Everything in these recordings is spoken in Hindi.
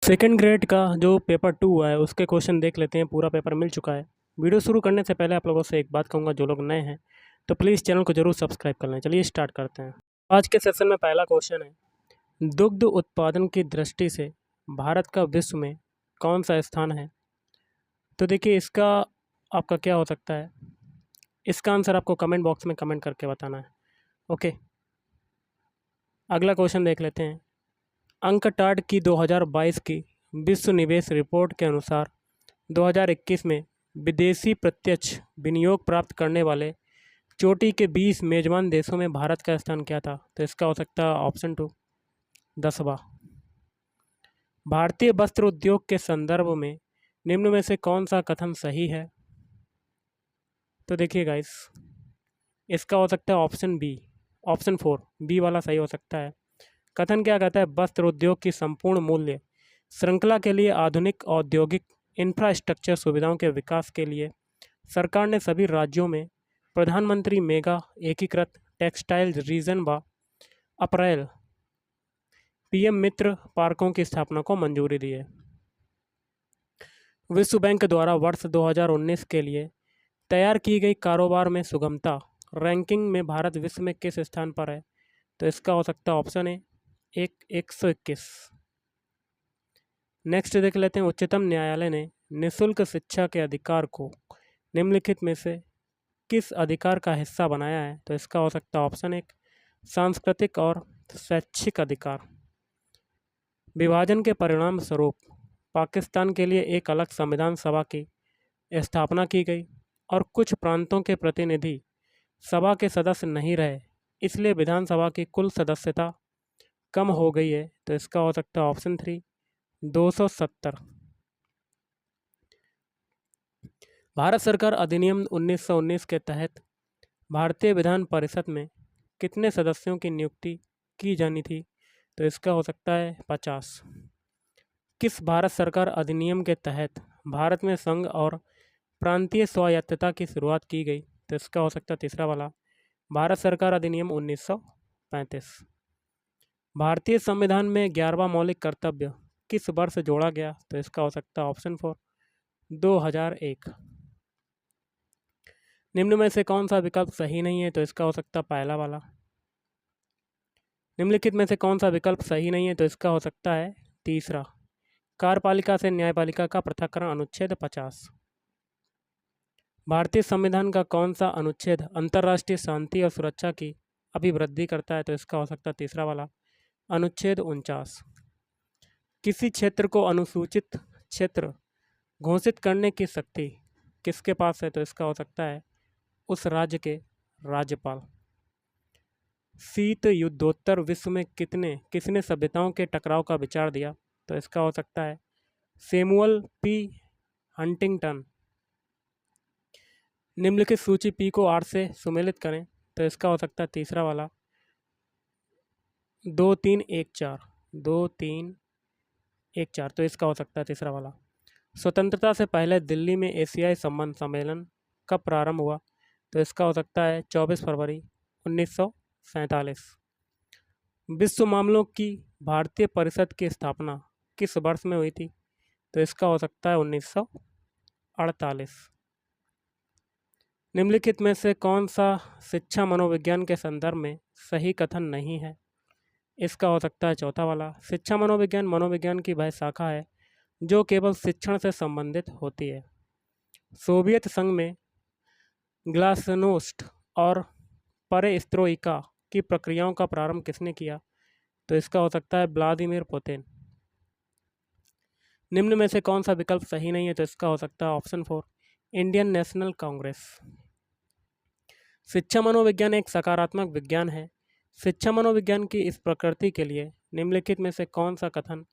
सेकंड ग्रेड का जो पेपर 2 हुआ है उसके क्वेश्चन देख लेते हैं। पूरा पेपर मिल चुका है। वीडियो शुरू करने से पहले आप लोगों से एक बात कहूँगा, जो लोग नए हैं तो प्लीज़ चैनल को जरूर सब्सक्राइब कर लें। चलिए स्टार्ट करते हैं। आज के सेशन में पहला क्वेश्चन है, दुग्ध उत्पादन की दृष्टि से भारत का विश्व में कौन सा स्थान है। तो देखिए इसका आपका क्या हो सकता है, इसका आंसर आपको कमेंट बॉक्स में कमेंट करके बताना है। ओके, अगला क्वेश्चन देख लेते हैं। अंकटाड की 2022 की विश्व निवेश रिपोर्ट के अनुसार 2021 में विदेशी प्रत्यक्ष विनियोग प्राप्त करने वाले चोटी के 20 मेजबान देशों में भारत का स्थान क्या था। तो इसका हो सकता है ऑप्शन 2 10वां। भारतीय वस्त्र उद्योग के संदर्भ में निम्न में से कौन सा कथन सही है। तो देखिए गाइस, इसका हो सकता है ऑप्शन बी, ऑप्शन 4 बी वाला सही हो सकता है। कथन क्या कहता है, वस्त्र उद्योग की संपूर्ण मूल्य श्रृंखला के लिए आधुनिक औद्योगिक इंफ्रास्ट्रक्चर सुविधाओं के विकास के लिए सरकार ने सभी राज्यों में प्रधानमंत्री मेगा एकीकृत टेक्सटाइल रीजन व अप्रैल पीएम मित्र पार्कों की स्थापना को मंजूरी दी है। विश्व बैंक द्वारा वर्ष 2019 के लिए तैयार की गई कारोबार में सुगमता रैंकिंग में भारत विश्व में किस स्थान पर है। तो इसका हो सकता है ऑप्शन ए 121। नेक्स्ट देख लेते हैं। उच्चतम न्यायालय ने निःशुल्क शिक्षा के अधिकार को निम्नलिखित में से किस अधिकार का हिस्सा बनाया है। तो इसका हो सकता है ऑप्शन 1 सांस्कृतिक और शैक्षिक अधिकार। विभाजन के परिणाम स्वरूप पाकिस्तान के लिए एक अलग संविधान सभा की स्थापना की गई और कुछ प्रांतों के प्रतिनिधि सभा के सदस्य नहीं रहे, इसलिए विधानसभा की कुल सदस्यता कम हो गई है। तो इसका हो सकता है ऑप्शन 3 270। भारत सरकार अधिनियम 1919 के तहत भारतीय विधान परिषद में कितने सदस्यों की नियुक्ति की जानी थी। तो इसका हो सकता है 50। किस भारत सरकार अधिनियम के तहत भारत में संघ और प्रांतीय स्वायत्तता की शुरुआत की गई। तो इसका हो सकता है तीसरा वाला, भारत सरकार अधिनियम 1935। भारतीय संविधान में 11वां मौलिक कर्तव्य किस वर्ष जोड़ा गया। तो इसका हो सकता है ऑप्शन 4 2001। निम्न में से कौन सा विकल्प सही नहीं है। तो इसका हो सकता है पहला वाला। निम्नलिखित में से कौन सा विकल्प सही नहीं है। तो इसका हो सकता है तीसरा, कार्यपालिका से न्यायपालिका का पृथक्करण अनुच्छेद 50। भारतीय संविधान का कौन सा अनुच्छेद अंतर्राष्ट्रीय शांति और सुरक्षा की अभिवृद्धि करता है। तो इसका हो सकता है तीसरा वाला, अनुच्छेद 49। किसी क्षेत्र को अनुसूचित क्षेत्र घोषित करने की शक्ति किसके पास है। तो इसका हो सकता है उस राज्य के राज्यपाल। शीत युद्धोत्तर विश्व में किसने सभ्यताओं के टकराव का विचार दिया। तो इसका हो सकता है सैमुअल पी हंटिंगटन। निम्नलिखित सूची पी को आर से सुमेलित करें। तो इसका हो सकता है तीसरा वाला, 2314 2314। तो इसका हो सकता है तीसरा वाला। स्वतंत्रता से पहले दिल्ली में एशियाई संबंध सम्मेलन कब प्रारंभ हुआ। तो इसका हो सकता है 24 फरवरी 1947। विश्व मामलों की भारतीय परिषद की स्थापना किस वर्ष में हुई थी। तो इसका हो सकता है 1948। निम्नलिखित में से कौन सा शिक्षा मनोविज्ञान के संदर्भ में सही कथन नहीं है। इसका हो सकता है चौथा वाला, शिक्षा मनोविज्ञान मनोविज्ञान की वह शाखा है जो केवल शिक्षण से संबंधित होती है। सोवियत संघ में ग्लासनोस्ट और पेरेस्त्रोइका की प्रक्रियाओं का प्रारंभ किसने किया। तो इसका हो सकता है व्लादिमीर पुतिन। निम्न में से कौन सा विकल्प सही नहीं है। तो इसका हो सकता है ऑप्शन 4 इंडियन नेशनल कांग्रेस। शिक्षा मनोविज्ञान एक सकारात्मक विज्ञान है। शिक्षा मनोविज्ञान की इस प्रकृति के लिए निम्नलिखित में से कौन सा कथन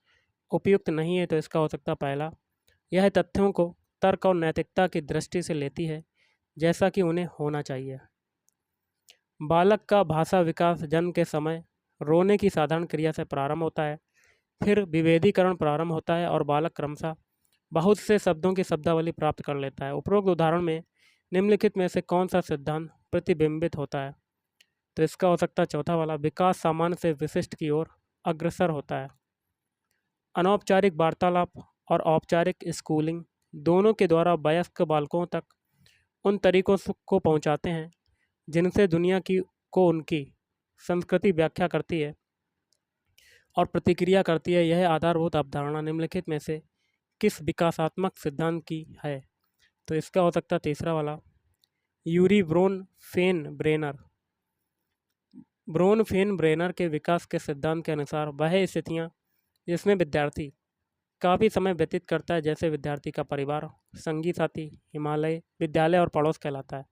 उपयुक्त नहीं है। तो इसका हो सकता है पहला, यह तथ्यों को तर्क और नैतिकता की दृष्टि से लेती है जैसा कि उन्हें होना चाहिए। बालक का भाषा विकास जन्म के समय रोने की साधारण क्रिया से प्रारंभ होता है, फिर विभेदीकरण प्रारंभ होता है और बालक क्रमशः बहुत से शब्दों की शब्दावली प्राप्त कर लेता है। उपरोक्त उदाहरण में निम्नलिखित में से कौन सा सिद्धांत प्रतिबिंबित होता है। तो इसका हो सकता है चौथा वाला, विकास सामान्य से विशिष्ट की ओर अग्रसर होता है। अनौपचारिक वार्तालाप और औपचारिक स्कूलिंग दोनों के द्वारा वयस्क बालकों तक उन तरीकों को पहुंचाते हैं जिनसे दुनिया की को उनकी संस्कृति व्याख्या करती है और प्रतिक्रिया करती है। यह आधारभूत अवधारणा निम्नलिखित में से किस विकासात्मक सिद्धांत की है? तो इसका हो सकता है तीसरा वाला, यूरी ब्रोन फेन ब्रेनर के विकास के सिद्धांत के अनुसार वह स्थितियाँ जिसमें विद्यार्थी काफ़ी समय व्यतीत करता है, जैसे विद्यार्थी का परिवार, संगी साथी, हिमालय, विद्यालय और पड़ोस कहलाता है।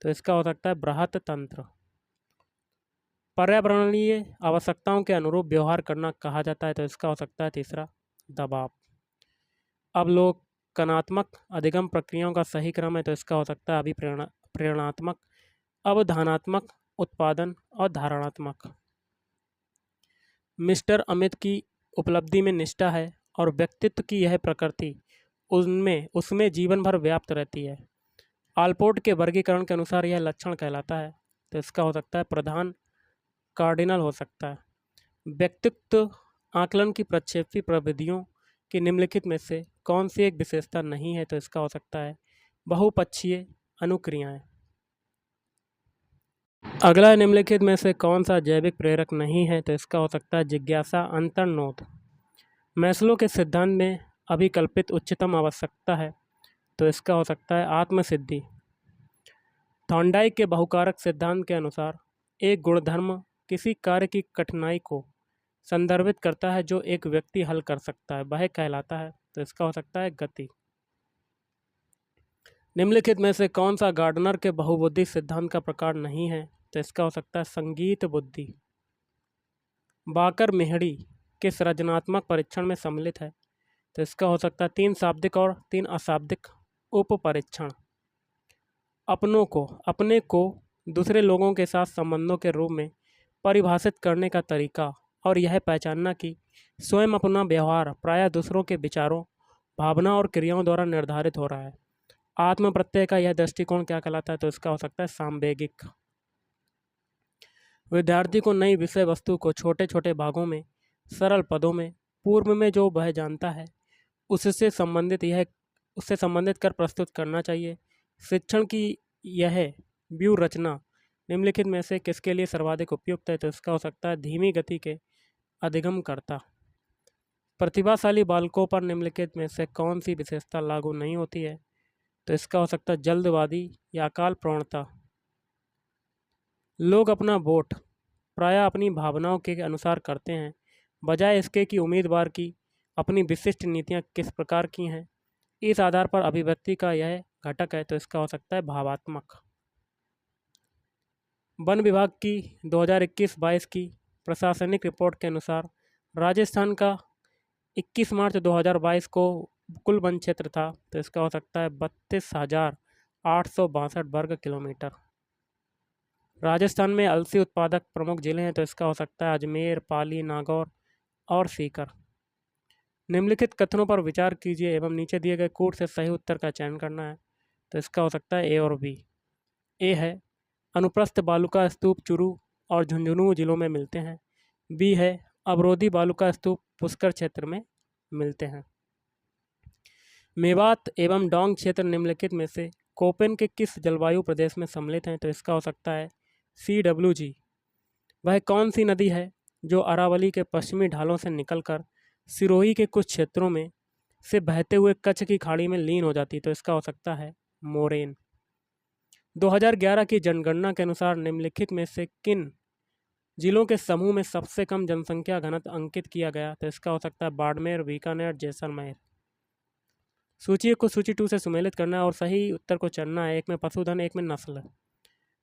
तो इसका हो सकता है बृहत तंत्र। पर्यावरणीय आवश्यकताओं के अनुरूप व्यवहार करना कहा जाता है। तो इसका हो सकता है तीसरा, दबाव। अवलोकनात्मक अधिगम प्रक्रियाओं का सही क्रम है। तो इसका हो सकता है प्रेरणात्मक, अवधानात्मक, उत्पादन और धारणात्मक। मिस्टर अमित की उपलब्धि में निष्ठा है और व्यक्तित्व की यह प्रकृति उसमें जीवन भर व्याप्त रहती है। आलपोर्ट के वर्गीकरण के अनुसार यह लक्षण कहलाता है। तो इसका हो सकता है प्रधान, कार्डिनल हो सकता है। व्यक्तित्व आकलन की प्रक्षेपी प्रविधियों की निम्नलिखित में से कौन सी एक विशेषता नहीं है? तो इसका हो सकता है बहुपक्षीय अनुक्रियाएं। अगला निम्नलिखित में से कौन सा जैविक प्रेरक नहीं है? तो इसका हो सकता है जिज्ञासा अंतर्नोद। मैस्लो के सिद्धांत में अभिकल्पित उच्चतम आवश्यकता है। तो इसका हो सकता है आत्मसिद्धि। थॉर्नडाइक के बहुकारक सिद्धांत के अनुसार एक गुणधर्म किसी कार्य की कठिनाई को संदर्भित करता है जो एक व्यक्ति हल कर सकता है, वह कहलाता है। तो इसका हो सकता है गति। निम्नलिखित में से कौन सा गार्डनर के बहुबुद्धि सिद्धांत का प्रकार नहीं है? तो इसका हो सकता है संगीत बुद्धि। बाकर मेहड़ी के सृजनात्मक परीक्षण में सम्मिलित है। तो इसका हो सकता है 3 शाब्दिक और 3 अशाब्दिक उप परीक्षण। अपने को दूसरे लोगों के साथ संबंधों के रूप में परिभाषित करने का तरीका और यह पहचानना कि स्वयं अपना व्यवहार प्रायः दूसरों के विचारों, भावना और क्रियाओं द्वारा निर्धारित हो रहा है। आत्म प्रत्यय का यह दृष्टिकोण क्या कहलाता है? तो इसका हो सकता है सांवेगिक। विद्यार्थी को नई विषय वस्तु को छोटे छोटे भागों में सरल पदों में पूर्व में जो वह जानता है उससे संबंधित कर प्रस्तुत करना चाहिए। शिक्षण की यह व्यूह रचना निम्नलिखित में से किसके लिए सर्वाधिक उपयुक्त है? तो इसका हो सकता है धीमी गति के अधिगमकर्ता। प्रतिभाशाली बालकों पर निम्नलिखित में से कौन सी विशेषता लागू नहीं होती है? तो इसका हो सकता है जल्दबाजी या अकाल प्रवणता। लोग अपना वोट प्रायः अपनी भावनाओं के अनुसार करते हैं, बजाय इसके कि उम्मीदवार की अपनी विशिष्ट नीतियां किस प्रकार की हैं। इस आधार पर अभिव्यक्ति का यह घटक है। तो इसका हो सकता है भावात्मक। वन विभाग की 2021-22 की प्रशासनिक रिपोर्ट के अनुसार राजस्थान का 21 मार्च 2022 को कुल वन क्षेत्र था। तो इसका हो सकता है 32,862 वर्ग किलोमीटर। राजस्थान में अलसी उत्पादक प्रमुख जिले हैं। तो इसका हो सकता है अजमेर, पाली, नागौर और सीकर। निम्नलिखित कथनों पर विचार कीजिए एवं नीचे दिए गए कूट से सही उत्तर का चयन करना है। तो इसका हो सकता है ए और बी। ए है अनुप्रस्थ बालुका स्तूप चुरू और झुंझुनू जिलों में मिलते हैं। बी है अवरोधी बालुका स्तूप पुष्कर क्षेत्र में मिलते हैं। मेवात एवं डोंग क्षेत्र निम्नलिखित में से कोपेन के किस जलवायु प्रदेश में सम्मिलित हैं? तो इसका हो सकता है CWG। वह कौन सी नदी है जो अरावली के पश्चिमी ढालों से निकलकर सिरोही के कुछ क्षेत्रों में से बहते हुए कच्छ की खाड़ी में लीन हो जाती? तो इसका हो सकता है मोरेन। 2011 की जनगणना के अनुसार निम्नलिखित में से किन जिलों के समूह में सबसे कम जनसंख्या घनत्व अंकित किया गया? तो इसका हो सकता है बाड़मेर, बीकानेर, जैसलमेर। सूची को सूची 2 से सुमेलित करना है और सही उत्तर को चुनना है। एक में पशुधन, एक में नस्ल।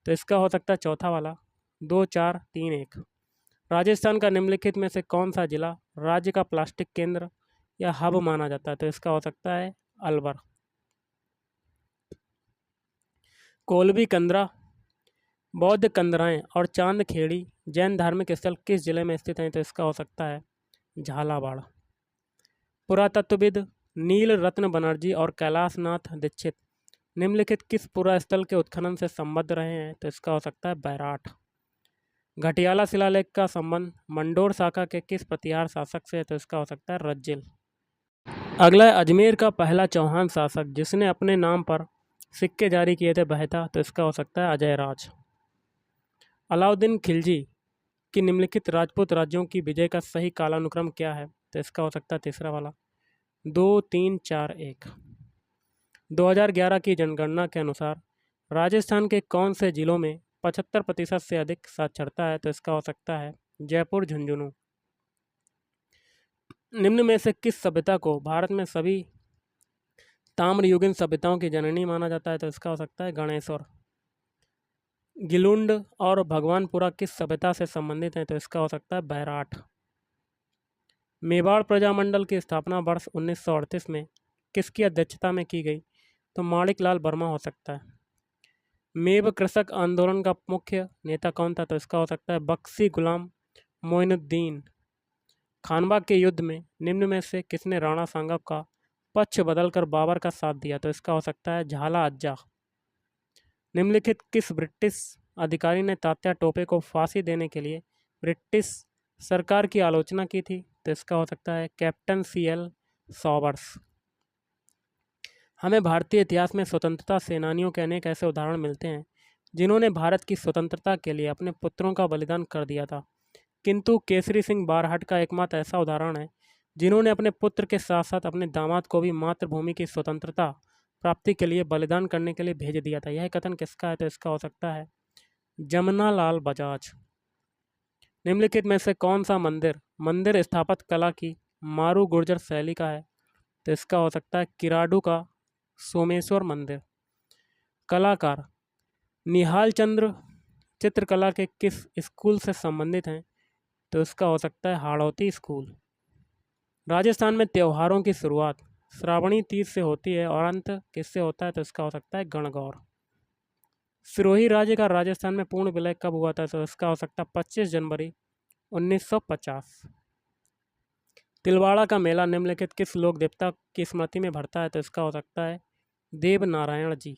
तो इसका हो सकता है चौथा वाला 2, 4, 3, 1। राजस्थान का निम्नलिखित में से कौन सा जिला राज्य का प्लास्टिक केंद्र या हब माना जाता है? तो इसका हो सकता है अलवर। कोलबी कंदरा, बौद्ध कंदराएं और चांदखेड़ी जैन धार्मिक स्थल किस जिले में स्थित हैं? तो इसका हो सकता है झालावाड़। पुरातत्वविद नील रत्न बनर्जी और कैलाशनाथ दीक्षित निम्नलिखित किस पुरास्थल के उत्खनन से संबद्ध रहे हैं? तो इसका हो सकता है बैराठ। घटियाला शिलालेख का संबंध मंडोर शाखा के किस प्रतिहार शासक से है? तो इसका हो सकता है रज्जिल। अगला है अजमेर का पहला चौहान शासक जिसने अपने नाम पर सिक्के जारी किए थे वह था? तो इसका हो सकता है अजय राज। अलाउद्दीन खिलजी कि निम्नलिखित राजपूत राज्यों की विजय का सही कालानुक्रम क्या है? तो इसका हो सकता है तीसरा वाला 2 3 4 1। 2011 की जनगणना के अनुसार राजस्थान के कौन से जिलों में 75% से अधिक साक्षरता है? तो इसका हो सकता है जयपुर झुंझुनू। निम्न में से किस सभ्यता को भारत में सभी ताम्रयुगीन सभ्यताओं की जननी माना जाता है? तो इसका हो सकता है गणेश्वर। गिलुंड और भगवानपुरा किस सभ्यता से संबंधित हैं? तो इसका हो सकता है बैराठ। मेवाड़ प्रजामंडल की स्थापना वर्ष 1938 में किसकी अध्यक्षता में की गई? तो माणिक लाल वर्मा हो सकता है। मेव कृषक आंदोलन का मुख्य नेता कौन था? तो इसका हो सकता है बख्शी गुलाम मोइनुद्दीन। खानबाग के युद्ध में निम्न में से किसने राणा सांगा का पक्ष बदलकर बाबर का साथ दिया? तो इसका हो सकता है झाला अज्जा। निम्नलिखित किस ब्रिटिश अधिकारी ने तात्या टोपे को फांसी देने के लिए ब्रिटिश सरकार की आलोचना की थी? तो इसका हो सकता है कैप्टन CL सॉबर्स। हमें भारतीय इतिहास में स्वतंत्रता सेनानियों के अनेक ऐसे उदाहरण मिलते हैं जिन्होंने भारत की स्वतंत्रता के लिए अपने पुत्रों का बलिदान कर दिया था, किंतु केसरी सिंह बारहट का एकमात्र ऐसा उदाहरण है जिन्होंने अपने पुत्र के साथ साथ अपने दामाद को भी मातृभूमि की स्वतंत्रता प्राप्ति के लिए बलिदान करने के लिए भेज दिया था। यह कथन किसका है? तो इसका हो सकता है जमुना लाल बजाज। निम्नलिखित में से कौन सा मंदिर मंदिर स्थापत्य कला की मारू गुर्जर शैली का है? तो इसका हो सकता है किराडू का सोमेश्वर मंदिर। कलाकार निहाल चंद्र चित्रकला के किस स्कूल से संबंधित हैं? तो इसका हो सकता है हाड़ौती स्कूल। राजस्थान में त्योहारों की शुरुआत श्रावणी तीज से होती है और अंत किससे होता है? तो इसका हो सकता है गणगौर। सिरोही राज्य का राजस्थान में पूर्ण विलय कब हुआ था? तो इसका हो सकता है 25 जनवरी 1950। तिलवाड़ा का मेला निम्नलिखित किस लोक देवता की स्मृति में भरता है? तो इसका हो सकता है देव नारायण जी।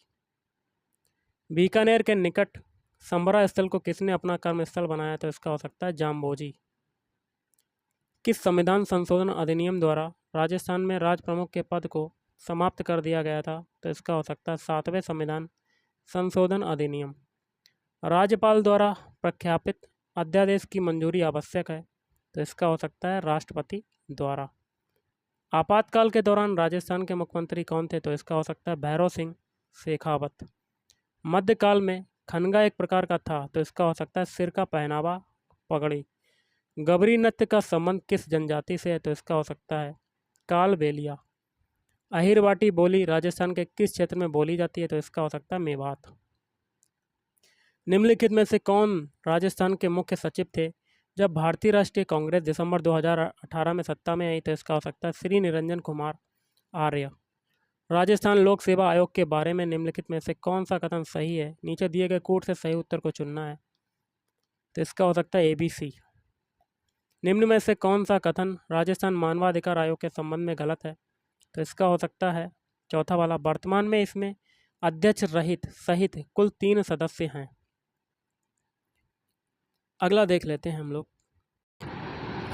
बीकानेर के निकट संबरा स्थल को किसने अपना कर्मस्थल बनाया? तो इसका हो सकता है जाम्बोजी। किस संविधान संशोधन अधिनियम द्वारा राजस्थान में राज प्रमुख के पद को समाप्त कर दिया गया था? तो इसका हो सकता है 7वें संविधान संशोधन अधिनियम। राज्यपाल द्वारा प्रख्यापित अध्यादेश की मंजूरी आवश्यक है? तो इसका हो सकता है राष्ट्रपति द्वारा। आपातकाल के दौरान राजस्थान के मुख्यमंत्री कौन थे? तो इसका हो सकता है भैरव सिंह शेखावत। मध्यकाल में खनगा एक प्रकार का था? तो इसका हो सकता है सिर का पहनावा पगड़ी। गबरी नृत्य का संबंध किस जनजाति से है? तो इसका हो सकता है कालबेलिया। अहिरवाटी बोली राजस्थान के किस क्षेत्र में बोली जाती है? तो इसका हो सकता है मेवात। निम्नलिखित में से कौन राजस्थान के मुख्य सचिव थे जब भारतीय राष्ट्रीय कांग्रेस दिसंबर 2018 में सत्ता में आई? तो इसका हो सकता है श्री निरंजन कुमार आर्य। राजस्थान लोक सेवा आयोग के बारे में निम्नलिखित में से कौन सा कथन सही है? नीचे दिए गए कोड से सही उत्तर को चुनना है। तो इसका हो सकता है ABC। निम्न में से कौन सा कथन राजस्थान मानवाधिकार आयोग के संबंध में गलत है? तो इसका हो सकता है चौथा वाला वर्तमान में इसमें अध्यक्ष रहित सहित कुल 3 सदस्य हैं। अगला देख लेते हैं हम लोग।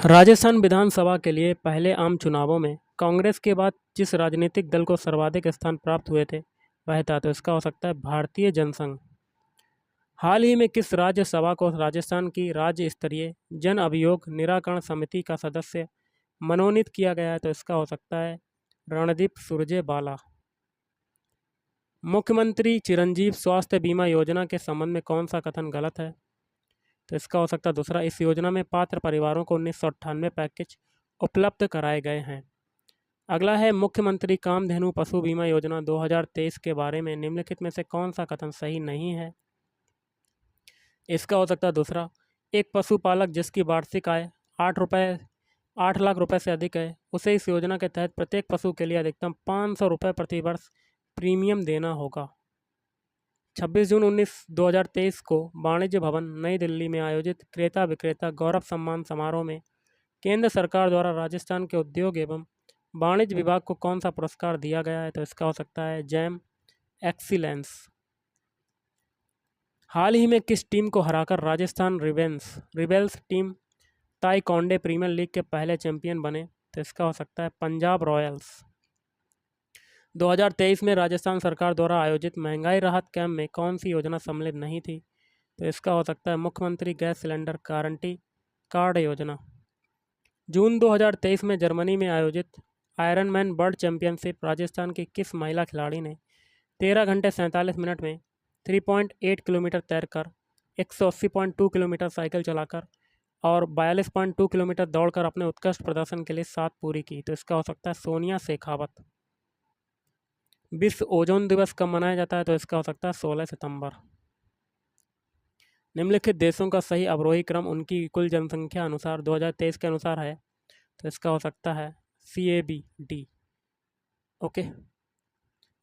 राजस्थान विधानसभा के लिए पहले आम चुनावों में कांग्रेस के बाद जिस राजनीतिक दल को सर्वाधिक स्थान प्राप्त हुए थे वह था? तो इसका हो सकता है भारतीय जनसंघ। हाल ही में किस राज्यसभा को राजस्थान की राज्य स्तरीय जन अभियोग निराकरण समिति का सदस्य मनोनीत किया गया है? तो इसका हो सकता है रणदीप सुरजेवाला। मुख्यमंत्री चिरंजीव स्वास्थ्य बीमा योजना के संबंध में कौन सा कथन गलत है? तो इसका हो सकता है दूसरा, इस योजना में पात्र परिवारों को 1998 पैकेज उपलब्ध कराए गए हैं। अगला है मुख्यमंत्री कामधेनु पशु बीमा योजना 2023 के बारे में निम्नलिखित में से कौन सा कथन सही नहीं है? इसका हो सकता है दूसरा, एक पशुपालक जिसकी वार्षिक आय 8 लाख रुपए से अधिक है उसे इस योजना के तहत प्रत्येक पशु के लिए अधिकतम 500 रुपये प्रति वर्ष प्रीमियम देना होगा। 26 जून 2023 को वाणिज्य भवन नई दिल्ली में आयोजित क्रेता विक्रेता गौरव सम्मान समारोह में केंद्र सरकार द्वारा राजस्थान के उद्योग एवं वाणिज्य विभाग को कौन सा पुरस्कार दिया गया है? तो इसका हो सकता है जैम एक्सीलेंस। हाल ही में किस टीम को हराकर Rajasthan rebels team taekwondo premier league के पहले चैंपियन बने? तो इसका हो सकता है पंजाब रॉयल्स। 2023 में राजस्थान सरकार द्वारा आयोजित महंगाई राहत कैंप में कौन सी योजना सम्मिलित नहीं थी? तो इसका हो सकता है मुख्यमंत्री गैस सिलेंडर गारंटी कार्ड योजना। जून 2023 में जर्मनी में आयोजित आयरनमैन वर्ल्ड चैंपियनशिप राजस्थान की किस महिला खिलाड़ी ने 13 घंटे 47 मिनट में 3.8 किलोमीटर तैरकर 180.2 किलोमीटर साइकिल चलाकर और 42.2 किलोमीटर दौड़कर अपने उत्कृष्ट प्रदर्शन के लिए 7 पूरी की? तो इसका हो सकता है सोनिया शेखावत। विश्व ओजोन दिवस कब मनाया जाता है? तो इसका हो सकता है 16 सितंबर। निम्नलिखित देशों का सही अवरोही क्रम उनकी कुल जनसंख्या अनुसार 2023 के अनुसार है। तो इसका हो सकता है CAB-D। ओके।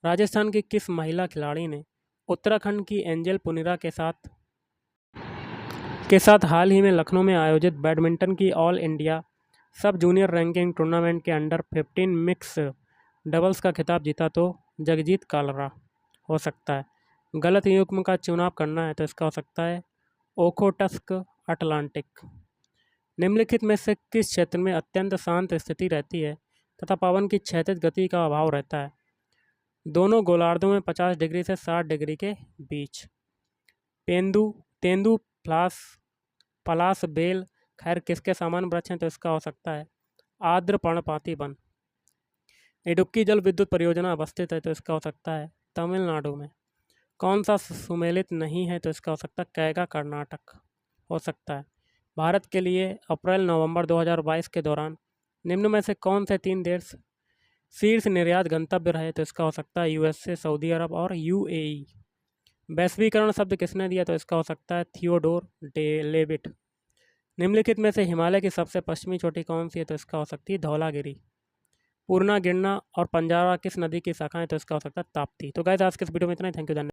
राजस्थान की किस महिला खिलाड़ी ने उत्तराखंड की एंजल पुनिरा के साथ हाल ही में लखनऊ में आयोजित बैडमिंटन की ऑल इंडिया सब जूनियर रैंकिंग टूर्नामेंट के अंडर 15 मिक्स डबल्स का खिताब जीता? तो जगजीत कालरा हो सकता है। गलत युग्म का चुनाव करना है? तो इसका हो सकता है ओखोटस्क अटलांटिक। निम्नलिखित में से किस क्षेत्र में अत्यंत शांत स्थिति रहती है तथा पवन की क्षैतिज गति का अभाव रहता है? दोनों गोलार्धों में 50 डिग्री से 60 डिग्री के बीच। तेंदू पलास बेल खैर किसके सामान्य वृक्ष हैं? तो इसका हो सकता है आर्द्र पर्णपाती वन। इडुक्की जल विद्युत परियोजना अवस्थित है? तो इसका हो सकता है तमिलनाडु में। कौन सा सुमेलित नहीं है? तो इसका हो सकता है कैगा कर्नाटक हो सकता है। भारत के लिए अप्रैल-नवंबर 2022 के दौरान निम्न में से कौन से 3 देश शीर्ष निर्यात गंतव्य रहे? तो इसका हो सकता है USA, सऊदी अरब और UAE। वैश्वीकरण शब्द किसने दिया? तो इसका हो सकता है थियोडोर लेविट। निम्नलिखित में से हिमालय की सबसे पश्चिमी चोटी कौन सी है? तो इसका हो सकती है धौलागिरी। पूर्णा, गिरना और पंजारा किस नदी की शाखा है? तो इसका हो सकता है ताप्ती। तो गाइस आज के इस वीडियो में इतना ही। Thank you.